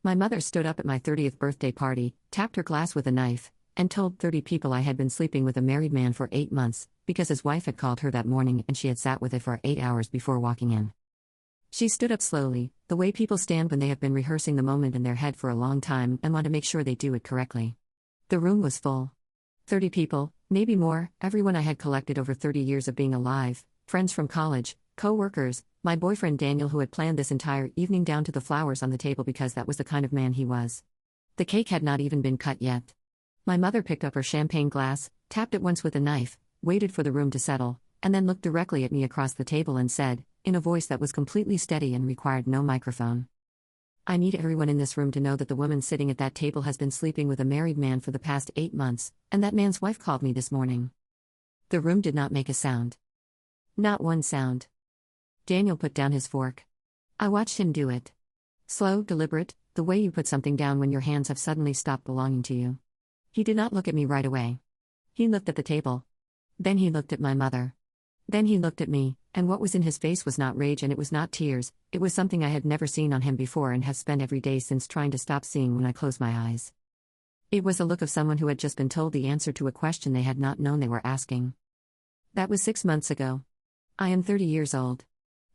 My mother stood up at my 30th birthday party, tapped her glass with a knife, and told 30 people I had been sleeping with a married man for 8 months, because his wife had called her that morning and she had sat with it for 8 hours before walking in. She stood up slowly, the way people stand when they have been rehearsing the moment in their head for a long time and want to make sure they do it correctly. The room was full. 30 people, maybe more, everyone I had collected over 30 years of being alive, friends from college, co-workers, my boyfriend Daniel who had planned this entire evening down to the flowers on the table because that was the kind of man he was. The cake had not even been cut yet. My mother picked up her champagne glass, tapped it once with a knife, waited for the room to settle, and then looked directly at me across the table and said, in a voice that was completely steady and required no microphone, "I need everyone in this room to know that the woman sitting at that table has been sleeping with a married man for the past 8 months, and that man's wife called me this morning." The room did not make a sound. Not one sound. Daniel put down his fork. I watched him do it. Slow, deliberate, the way you put something down when your hands have suddenly stopped belonging to you. He did not look at me right away. He looked at the table. Then he looked at my mother. Then he looked at me, and what was in his face was not rage and it was not tears, it was something I had never seen on him before and have spent every day since trying to stop seeing when I close my eyes. It was the look of someone who had just been told the answer to a question they had not known they were asking. That was 6 months ago. I am 30 years old.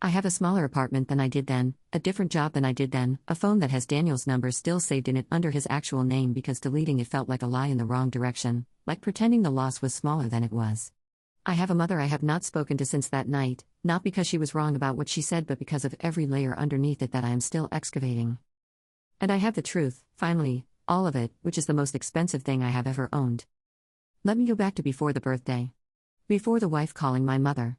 I have a smaller apartment than I did then, a different job than I did then, a phone that has Daniel's number still saved in it under his actual name because deleting it felt like a lie in the wrong direction, like pretending the loss was smaller than it was. I have a mother I have not spoken to since that night, not because she was wrong about what she said but because of every layer underneath it that I am still excavating. And I have the truth, finally, all of it, which is the most expensive thing I have ever owned. Let me go back to before the birthday. Before the wife calling my mother.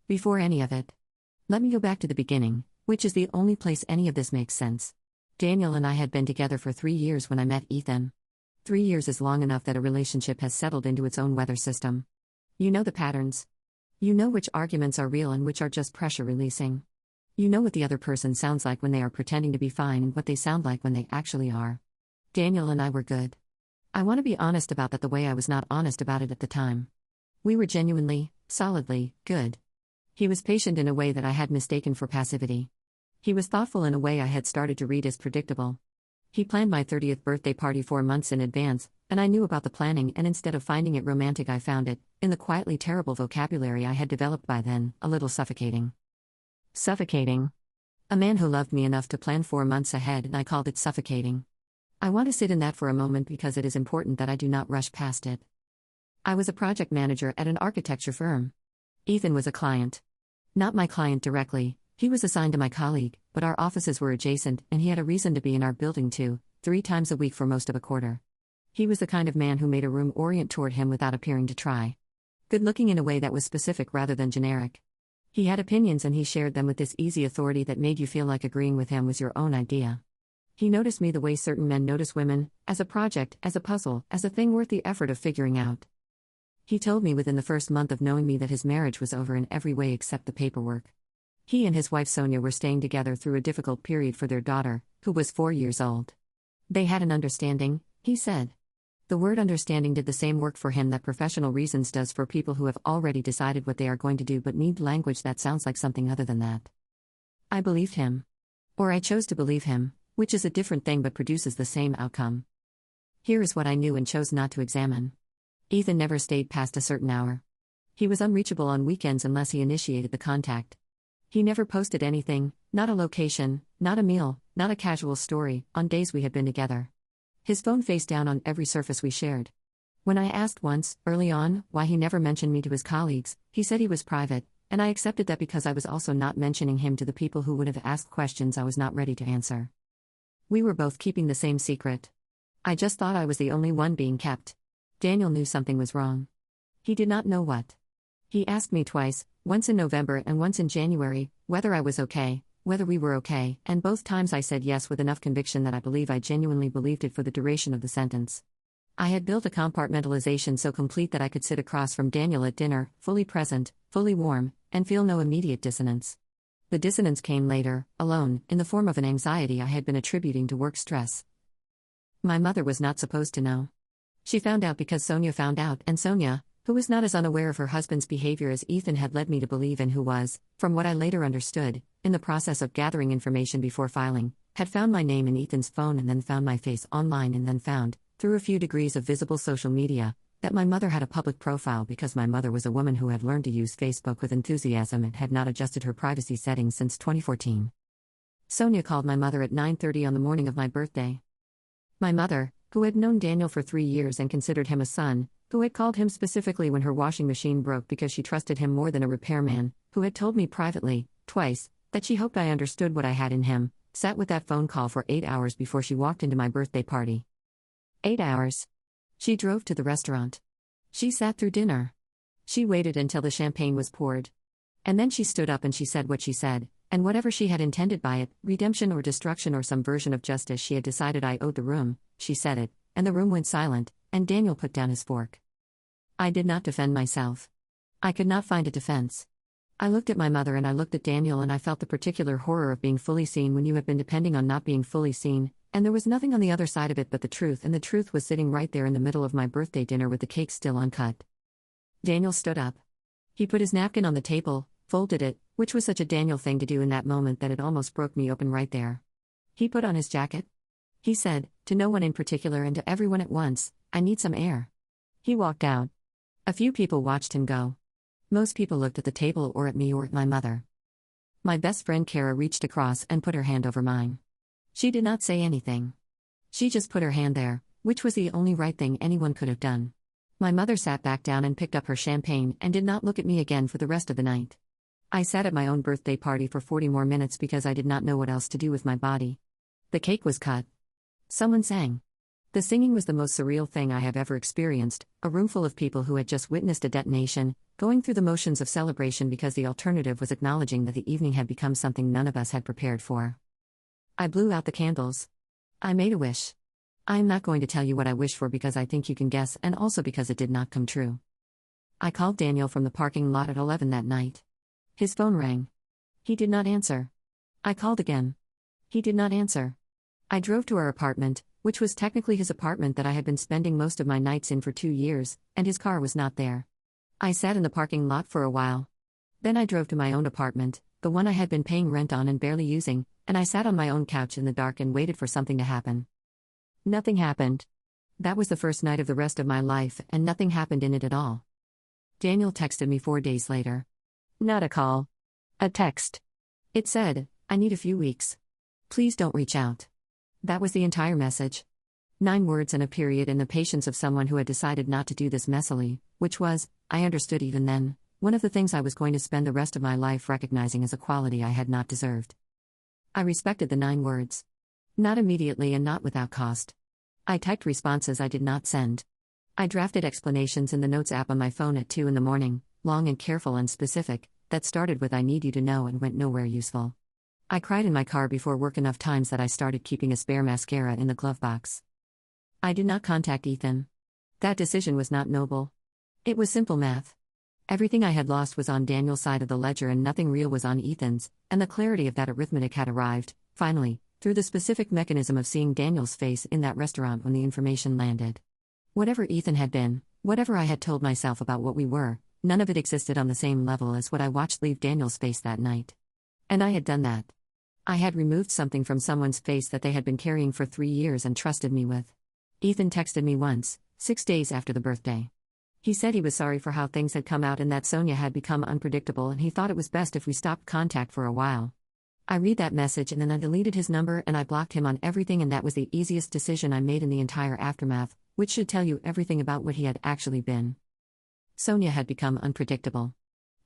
Before any of it. Let me go back to the beginning, which is the only place any of this makes sense. Daniel and I had been together for 3 years when I met Ethan. 3 years is long enough that a relationship has settled into its own weather system. You know the patterns. You know which arguments are real and which are just pressure releasing. You know what the other person sounds like when they are pretending to be fine and what they sound like when they actually are. Daniel and I were good. I want to be honest about that the way I was not honest about it at the time. We were genuinely, solidly, good. He was patient in a way that I had mistaken for passivity. He was thoughtful in a way I had started to read as predictable. He planned my 30th birthday party 4 months in advance, and I knew about the planning and instead of finding it romantic I found it, in the quietly terrible vocabulary I had developed by then, a little suffocating. Suffocating. A man who loved me enough to plan 4 months ahead and I called it suffocating. I want to sit in that for a moment because it is important that I do not rush past it. I was a project manager at an architecture firm. Ethan was a client. Not my client directly, he was assigned to my colleague, but our offices were adjacent and he had a reason to be in our building 2-3 times a week for most of a quarter. He was the kind of man who made a room orient toward him without appearing to try. Good-looking in a way that was specific rather than generic. He had opinions and he shared them with this easy authority that made you feel like agreeing with him was your own idea. He noticed me the way certain men notice women, as a project, as a puzzle, as a thing worth the effort of figuring out. He told me within the first month of knowing me that his marriage was over in every way except the paperwork. He and his wife Sonia were staying together through a difficult period for their daughter, who was 4 years old. They had an understanding, he said. The word understanding did the same work for him that professional reasons does for people who have already decided what they are going to do but need language that sounds like something other than that. I believed him. Or I chose to believe him, which is a different thing but produces the same outcome. Here is what I knew and chose not to examine. Ethan never stayed past a certain hour. He was unreachable on weekends unless he initiated the contact. He never posted anything, not a location, not a meal, not a casual story, on days we had been together. His phone face down on every surface we shared. When I asked once, early on, why he never mentioned me to his colleagues, he said he was private, and I accepted that because I was also not mentioning him to the people who would have asked questions I was not ready to answer. We were both keeping the same secret. I just thought I was the only one being kept. Daniel knew something was wrong. He did not know what. He asked me twice, once in November and once in January, whether I was okay, whether we were okay, and both times I said yes with enough conviction that I believe I genuinely believed it for the duration of the sentence. I had built a compartmentalization so complete that I could sit across from Daniel at dinner, fully present, fully warm, and feel no immediate dissonance. The dissonance came later, alone, in the form of an anxiety I had been attributing to work stress. My mother was not supposed to know. She found out because Sonia found out, and Sonia, who was not as unaware of her husband's behavior as Ethan had led me to believe and who was, from what I later understood, in the process of gathering information before filing, had found my name in Ethan's phone and then found my face online and then found, through a few degrees of visible social media, that my mother had a public profile because my mother was a woman who had learned to use Facebook with enthusiasm and had not adjusted her privacy settings since 2014. Sonia called my mother at 9:30 on the morning of my birthday. My mother, who had known Daniel for 3 years and considered him a son, who had called him specifically when her washing machine broke because she trusted him more than a repairman, who had told me privately, twice, that she hoped I understood what I had in him, sat with that phone call for 8 hours before she walked into my birthday party. 8 hours. She drove to the restaurant. She sat through dinner. She waited until the champagne was poured. And then she stood up and she said what she said, and whatever she had intended by it, redemption or destruction or some version of justice she had decided I owed the room, she said it, and the room went silent, and Daniel put down his fork. I did not defend myself. I could not find a defense. I looked at my mother and I looked at Daniel and I felt the particular horror of being fully seen when you have been depending on not being fully seen, and there was nothing on the other side of it but the truth, and the truth was sitting right there in the middle of my birthday dinner with the cake still uncut. Daniel stood up. He put his napkin on the table, folded it, which was such a Daniel thing to do in that moment that it almost broke me open right there. He put on his jacket. He said, to no one in particular and to everyone at once, I need some air. He walked out. A few people watched him go. Most people looked at the table or at me or at my mother. My best friend Kara reached across and put her hand over mine. She did not say anything. She just put her hand there, which was the only right thing anyone could have done. My mother sat back down and picked up her champagne and did not look at me again for the rest of the night. I sat at my own birthday party for 40 more minutes because I did not know what else to do with my body. The cake was cut. Someone sang. The singing was the most surreal thing I have ever experienced, a room full of people who had just witnessed a detonation, going through the motions of celebration because the alternative was acknowledging that the evening had become something none of us had prepared for. I blew out the candles. I made a wish. I am not going to tell you what I wished for because I think you can guess and also because it did not come true. I called Daniel from the parking lot at 11 that night. His phone rang. He did not answer. I called again. He did not answer. I drove to our apartment, which was technically his apartment that I had been spending most of my nights in for 2 years, and his car was not there. I sat in the parking lot for a while. Then I drove to my own apartment, the one I had been paying rent on and barely using, and I sat on my own couch in the dark and waited for something to happen. Nothing happened. That was the first night of the rest of my life, and nothing happened in it at all. Daniel texted me 4 days later. Not a call. A text. It said, I need a few weeks. Please don't reach out. That was the entire message. 9 words and a period in the patience of someone who had decided not to do this messily, which was, I understood even then, one of the things I was going to spend the rest of my life recognizing as a quality I had not deserved. I respected the 9 words. Not immediately and not without cost. I typed responses I did not send. I drafted explanations in the Notes app on my phone at 2 in the morning, long and careful and specific, that started with I need you to know and went nowhere useful. I cried in my car before work enough times that I started keeping a spare mascara in the glove box. I did not contact Ethan. That decision was not noble. It was simple math. Everything I had lost was on Daniel's side of the ledger and nothing real was on Ethan's, and the clarity of that arithmetic had arrived, finally, through the specific mechanism of seeing Daniel's face in that restaurant when the information landed. Whatever Ethan had been, whatever I had told myself about what we were, none of it existed on the same level as what I watched leave Daniel's face that night. And I had done that. I had removed something from someone's face that they had been carrying for 3 years and trusted me with. Ethan texted me once, 6 days after the birthday. He said he was sorry for how things had come out and that Sonia had become unpredictable and he thought it was best if we stopped contact for a while. I read that message and then I deleted his number and I blocked him on everything, and that was the easiest decision I made in the entire aftermath, which should tell you everything about what he had actually been. Sonia had become unpredictable.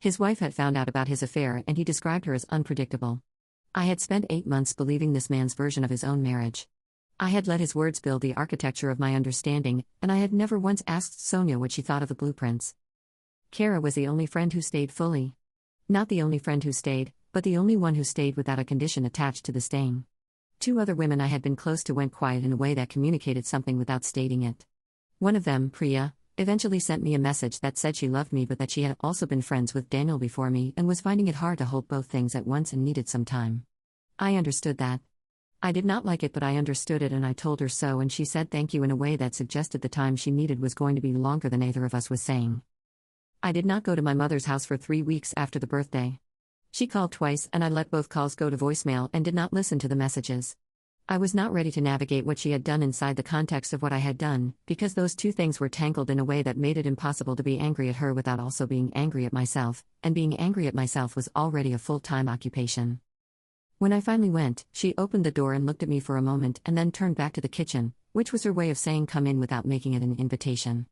His wife had found out about his affair and he described her as unpredictable. I had spent 8 months believing this man's version of his own marriage. I had let his words build the architecture of my understanding, and I had never once asked Sonia what she thought of the blueprints. Kara was the only friend who stayed fully. Not the only friend who stayed, but the only one who stayed without a condition attached to the staying. 2 other women I had been close to went quiet in a way that communicated something without stating it. One of them, Priya, eventually sent me a message that said she loved me but that she had also been friends with Daniel before me and was finding it hard to hold both things at once and needed some time. I understood that. I did not like it, but I understood it and I told her so, and she said thank you in a way that suggested the time she needed was going to be longer than either of us was saying. I did not go to my mother's house for 3 weeks after the birthday. She called twice and I let both calls go to voicemail and did not listen to the messages. I was not ready to navigate what she had done inside the context of what I had done, because those two things were tangled in a way that made it impossible to be angry at her without also being angry at myself, and being angry at myself was already a full-time occupation. When I finally went, she opened the door and looked at me for a moment and then turned back to the kitchen, which was her way of saying come in without making it an invitation.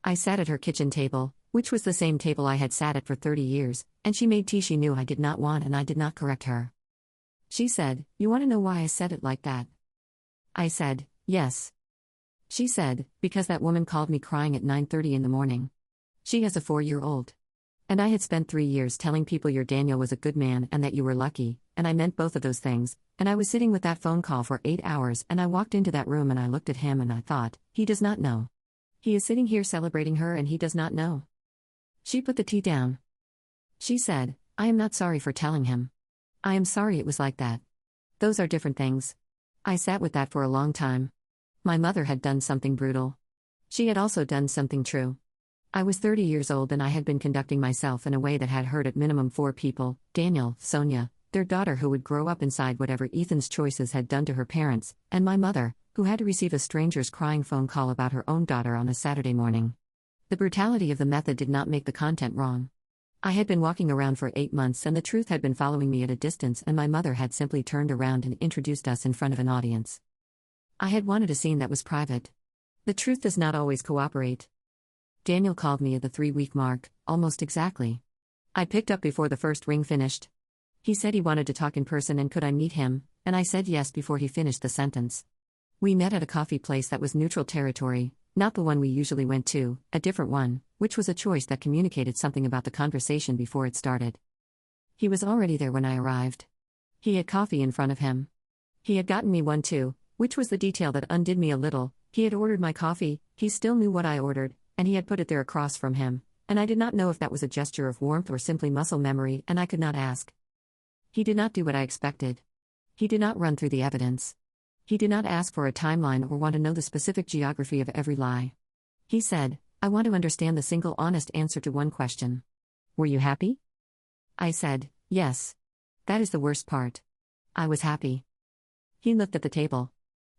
I sat at her kitchen table, which was the same table I had sat at for 30 years, and she made tea she knew I did not want and I did not correct her. She said, "You want to know why I said it like that?" I said, "Yes." She said, "Because that woman called me crying at 9:30 in the morning. She has a 4-year-old. And I had spent 3 years telling people your Daniel was a good man and that you were lucky, and I meant both of those things, and I was sitting with that phone call for 8 hours and I walked into that room and I looked at him and I thought, he does not know. He is sitting here celebrating her and he does not know." She put the tea down. She said, "I am not sorry for telling him. I am sorry it was like that. Those are different things." I sat with that for a long time. My mother had done something brutal. She had also done something true. I was 30 years old and I had been conducting myself in a way that had hurt at minimum 4 people: Daniel, Sonia, their daughter who would grow up inside whatever Ethan's choices had done to her parents, and my mother, who had to receive a stranger's crying phone call about her own daughter on a Saturday morning. The brutality of the method did not make the content wrong. I had been walking around for 8 months and the truth had been following me at a distance, and my mother had simply turned around and introduced us in front of an audience. I had wanted a scene that was private. The truth does not always cooperate. Daniel called me at the 3-week mark, almost exactly. I picked up before the first ring finished. He said he wanted to talk in person and could I meet him, and I said yes before he finished the sentence. We met at a coffee place that was neutral territory, not the one we usually went to, a different one, which was a choice that communicated something about the conversation before it started. He was already there when I arrived. He had coffee in front of him. He had gotten me one too, which was the detail that undid me a little. He had ordered my coffee, he still knew what I ordered, and he had put it there across from him, and I did not know if that was a gesture of warmth or simply muscle memory, and I could not ask. He did not do what I expected. He did not run through the evidence. He did not ask for a timeline or want to know the specific geography of every lie. He said, "I want to understand the single honest answer to one question. Were you happy?" I said, "Yes. That is the worst part. I was happy." He looked at the table.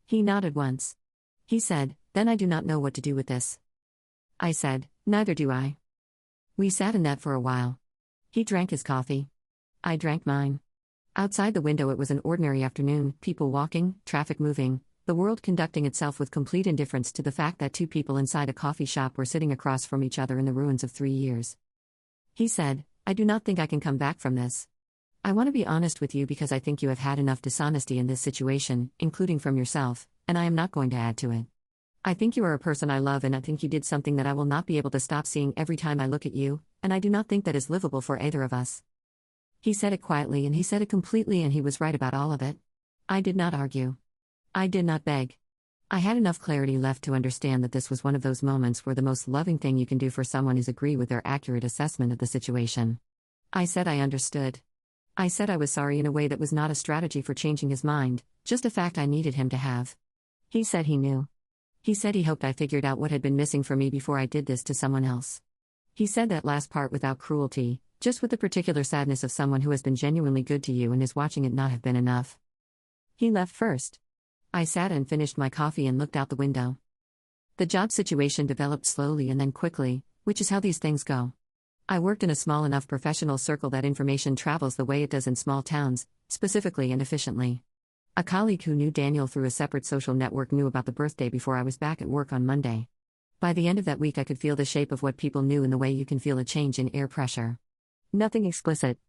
He nodded once. He said, "Then I do not know what to do with this." I said, "Neither do I." We sat in that for a while. He drank his coffee. I drank mine. Outside the window it was an ordinary afternoon, people walking, traffic moving, the world conducting itself with complete indifference to the fact that 2 people inside a coffee shop were sitting across from each other in the ruins of 3 years. He said, "I do not think I can come back from this. I want to be honest with you because I think you have had enough dishonesty in this situation, including from yourself, and I am not going to add to it. I think you are a person I love and I think you did something that I will not be able to stop seeing every time I look at you, and I do not think that is livable for either of us." He said it quietly and he said it completely and he was right about all of it. I did not argue. I did not beg. I had enough clarity left to understand that this was one of those moments where the most loving thing you can do for someone is agree with their accurate assessment of the situation. I said I understood. I said I was sorry in a way that was not a strategy for changing his mind, just a fact I needed him to have. He said he knew. He said he hoped I figured out what had been missing for me before I did this to someone else. He said that last part without cruelty, just with the particular sadness of someone who has been genuinely good to you and is watching it not have been enough. He left first. I sat and finished my coffee and looked out the window. The job situation developed slowly and then quickly, which is how these things go. I worked in a small enough professional circle that information travels the way it does in small towns, specifically and efficiently. A colleague who knew Daniel through a separate social network knew about the birthday before I was back at work on Monday. By the end of that week I could feel the shape of what people knew in the way you can feel a change in air pressure. Nothing explicit.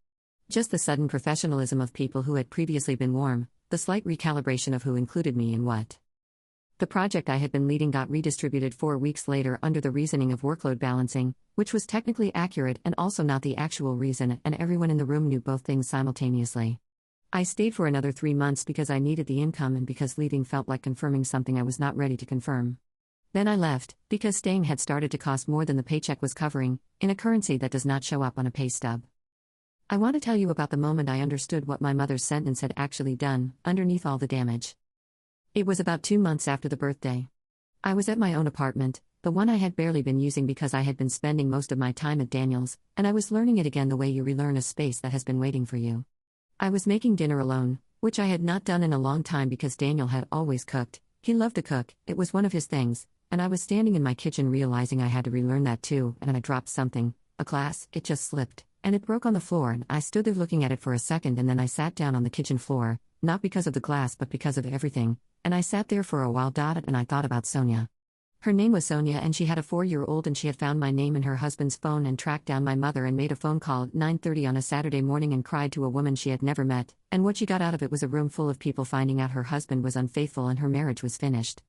Just the sudden professionalism of people who had previously been warm, the slight recalibration of who included me in what. The project I had been leading got redistributed 4 weeks later under the reasoning of workload balancing, which was technically accurate and also not the actual reason, and everyone in the room knew both things simultaneously. I stayed for another 3 months because I needed the income and because leaving felt like confirming something I was not ready to confirm. Then I left, because staying had started to cost more than the paycheck was covering, in a currency that does not show up on a pay stub. I want to tell you about the moment I understood what my mother's sentence had actually done, underneath all the damage. It was about 2 months after the birthday. I was at my own apartment, the one I had barely been using because I had been spending most of my time at Daniel's, and I was learning it again the way you relearn a space that has been waiting for you. I was making dinner alone, which I had not done in a long time because Daniel had always cooked. He loved to cook, it was one of his things, and I was standing in my kitchen realizing I had to relearn that too, and I dropped something, a glass, it just slipped, and it broke on the floor, and I stood there looking at it for a second, and then I sat down on the kitchen floor, not because of the glass but because of everything, and I sat there for a while. And I thought about Sonia. Her name was Sonia, and she had a 4-year-old, and she had found my name in her husband's phone and tracked down my mother and made a phone call at 9:30 on a Saturday morning and cried to a woman she had never met, and what she got out of it was a room full of people finding out her husband was unfaithful and her marriage was finished.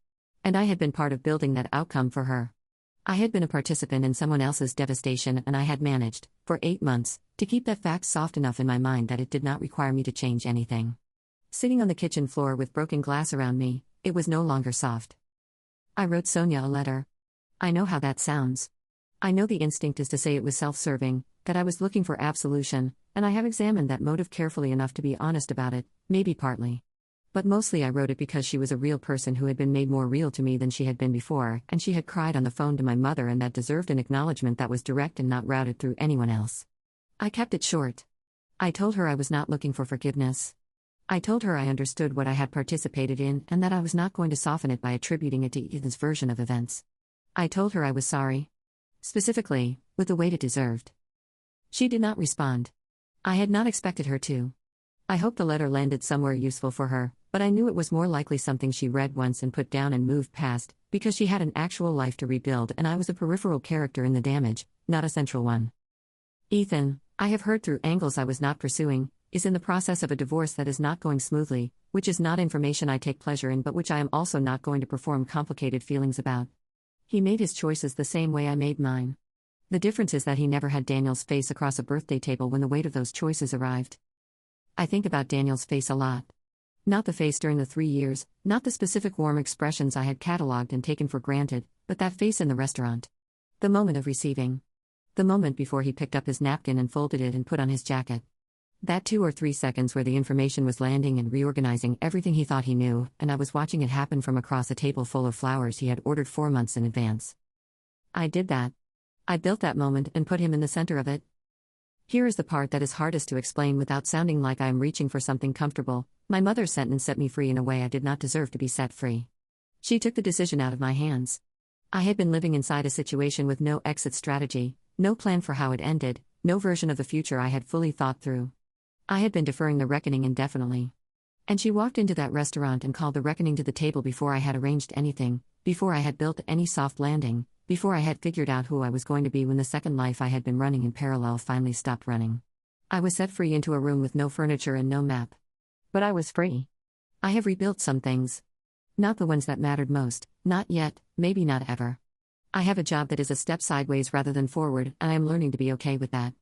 And I had been part of building that outcome for her. I had been a participant in someone else's devastation, and I had managed, for 8 months, to keep that fact soft enough in my mind that it did not require me to change anything. Sitting on the kitchen floor with broken glass around me, it was no longer soft. I wrote Sonia a letter. I know how that sounds. I know the instinct is to say it was self-serving, that I was looking for absolution, and I have examined that motive carefully enough to be honest about it, maybe partly. But mostly I wrote it because she was a real person who had been made more real to me than she had been before, and she had cried on the phone to my mother, and that deserved an acknowledgement that was direct and not routed through anyone else. I kept it short. I told her I was not looking for forgiveness. I told her I understood what I had participated in and that I was not going to soften it by attributing it to Ethan's version of events. I told her I was sorry. Specifically, with the weight it deserved. She did not respond. I had not expected her to. I hoped the letter landed somewhere useful for her, but I knew it was more likely something she read once and put down and moved past, because she had an actual life to rebuild and I was a peripheral character in the damage, not a central one. Ethan, I have heard through angles I was not pursuing, is in the process of a divorce that is not going smoothly, which is not information I take pleasure in but which I am also not going to perform complicated feelings about. He made his choices the same way I made mine. The difference is that he never had Daniel's face across a birthday table when the weight of those choices arrived. I think about Daniel's face a lot. Not the face during the 3 years, not the specific warm expressions I had catalogued and taken for granted, but that face in the restaurant. The moment of receiving. The moment before he picked up his napkin and folded it and put on his jacket. That 2 or 3 seconds where the information was landing and reorganizing everything he thought he knew, and I was watching it happen from across a table full of flowers he had ordered 4 months in advance. I did that. I built that moment and put him in the center of it. Here is the part that is hardest to explain without sounding like I am reaching for something comfortable. My mother's sentence set me free in a way I did not deserve to be set free. She took the decision out of my hands. I had been living inside a situation with no exit strategy, no plan for how it ended, no version of the future I had fully thought through. I had been deferring the reckoning indefinitely. And she walked into that restaurant and called the reckoning to the table before I had arranged anything, before I had built any soft landing, before I had figured out who I was going to be when the second life I had been running in parallel finally stopped running. I was set free into a room with no furniture and no map. But I was free. I have rebuilt some things. Not the ones that mattered most, not yet, maybe not ever. I have a job that is a step sideways rather than forward, and I am learning to be okay with that.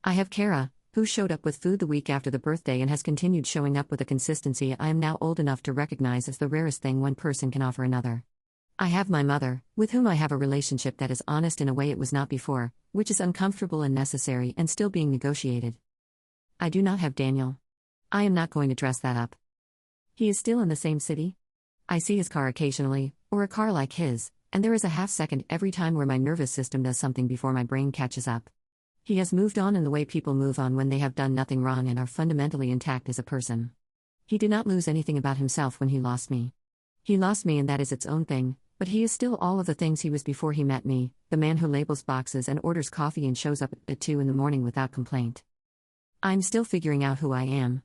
I have Kara, who showed up with food the week after the birthday and has continued showing up with a consistency I am now old enough to recognize as the rarest thing one person can offer another. I have my mother, with whom I have a relationship that is honest in a way it was not before, which is uncomfortable and necessary and still being negotiated. I do not have Daniel. I am not going to dress that up. He is still in the same city. I see his car occasionally, or a car like his, and there is a half second every time where my nervous system does something before my brain catches up. He has moved on in the way people move on when they have done nothing wrong and are fundamentally intact as a person. He did not lose anything about himself when he lost me. He lost me and that is its own thing, but he is still all of the things he was before he met me, the man who labels boxes and orders coffee and shows up at 2 in the morning without complaint. I'm still figuring out who I am.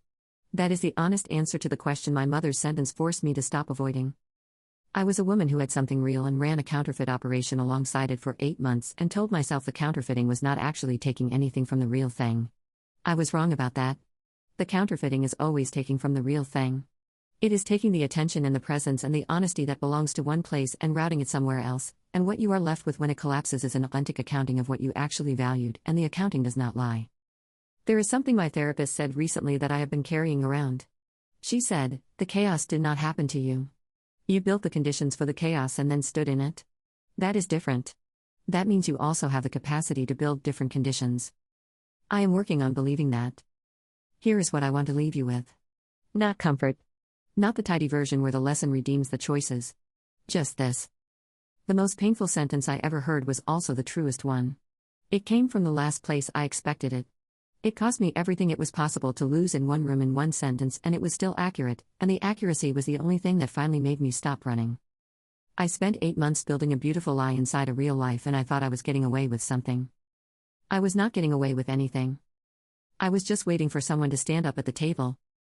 That is the honest answer to the question my mother's sentence forced me to stop avoiding. I was a woman who had something real and ran a counterfeit operation alongside it for 8 months and told myself the counterfeiting was not actually taking anything from the real thing. I was wrong about that. The counterfeiting is always taking from the real thing. It is taking the attention and the presence and the honesty that belongs to one place and routing it somewhere else, and what you are left with when it collapses is an authentic accounting of what you actually valued, and the accounting does not lie. There is something my therapist said recently that I have been carrying around. She said, "The chaos did not happen to you. You built the conditions for the chaos and then stood in it." That is different. That means you also have the capacity to build different conditions. I am working on believing that. Here is what I want to leave you with. Not comfort. Not the tidy version where the lesson redeems the choices. Just this. The most painful sentence I ever heard was also the truest one. It came from the last place I expected it. It cost me everything it was possible to lose in one room in one sentence, and it was still accurate, and the accuracy was the only thing that finally made me stop running. I spent 8 months building a beautiful lie inside a real life, and I thought I was getting away with something. I was not getting away with anything. I was just waiting for someone to stand up at the table,